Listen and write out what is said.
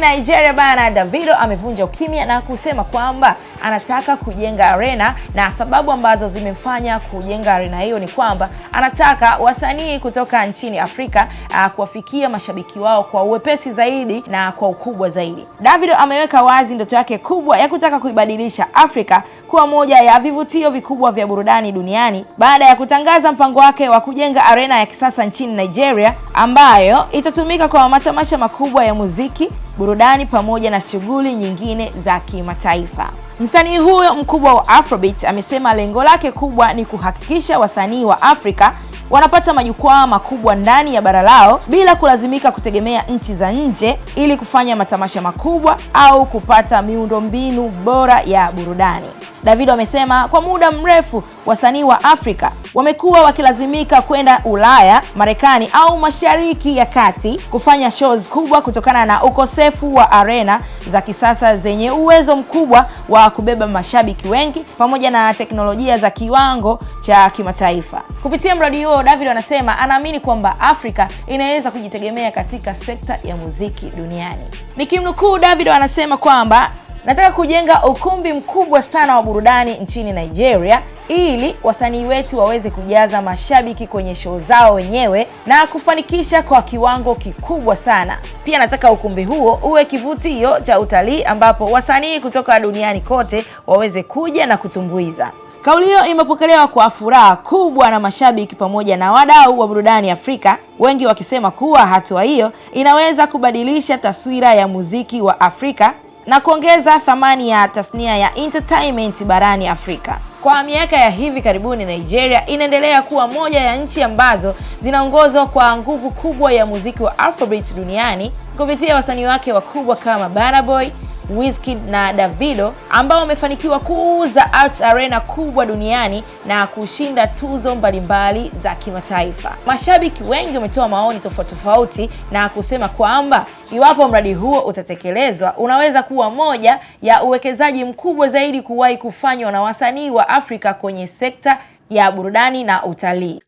Nigeria bana, Davido amevunja ukimya na kusema kwamba anataka kujenga arena, na sababu ambazo zimemfanya kujenga arena hiyo ni kwamba anataka wasanii kutoka nchini Afrika kuwafikia mashabiki wao kwa uwepesi zaidi na kwa ukubwa zaidi. Davido ameweka wazi ndoto yake kubwa ya kutaka kuibadilisha Afrika kuwa moja ya vivutio vikubwa vya burudani duniani baada ya kutangaza mpango wake wa kujenga arena ya kisasa nchini Nigeria ambayo itatumika kwa matamasha makubwa ya muziki, burudani pamoja na shughuli nyingine za kimataifa. Msanii huyo mkubwa wa Afrobeat amesema lengo lake kubwa ni kuhakikisha wasanii wa Afrika wanapata majukwaa makubwa ndani ya bara lao bila kulazimika kutegemea nchi za nje ili kufanya matamasha makubwa au kupata miundombinu bora ya burudani. Davido amesema kwa muda mrefu wasanii wa Afrika wamekuwa wakilazimika kwenda Ulaya, Marekani au Mashariki ya Kati kufanya shows kubwa kutokana na ukosefu wa arena za kisasa zenye uwezo mkubwa wa kubeba mashabiki wengi pamoja na teknolojia za kiwango cha kimataifa. Kupitia mradi huo, Davido anasema anaamini kwamba Afrika inaweza kujitegemea katika sekta ya muziki duniani. Nikimnukuu, Davido anasema kwamba nataka kujenga ukumbi mkubwa sana wa burudani nchini Nigeria ili wasanii wetu waweze kujaza mashabiki kwenye show zao wenyewe na kufanikisha kwa kiwango kikubwa sana. Pia nataka ukumbi huo uwe kivutio cha utalii ambapo wasanii kutoka duniani kote waweze kuja na kutumbuiza. Kauli hiyo imepokelewa kwa furaha kubwa na mashabiki pamoja na wadau wa burudani Afrika, wengi wakisema kuwa hatua hiyo inaweza kubadilisha taswira ya muziki wa Afrika na kuongeza thamani ya tasnia ya entertainment barani Afrika. Kwa miaka ya hivi karibuni, Nigeria inaendelea kuwa moja ya nchi ambazo zinaongozwa kwa nguvu kubwa ya muziki wa Afrobeat duniani kupitia wasanii wake wakubwa kama Burna Boy, Wizkid na Davido ambao wamefanikiwa kuuza art arena kubwa duniani na kushinda tuzo mbalimbali za kimataifa. Mashabiki wengi wametoa maoni tofauti na kusema kwamba iwapo mradi huo utatekelezwa, unaweza kuwa moja ya uwekezaji mkubwa zaidi kuwahi kufanywa na wasanii wa Afrika kwenye sekta ya burudani na utalii.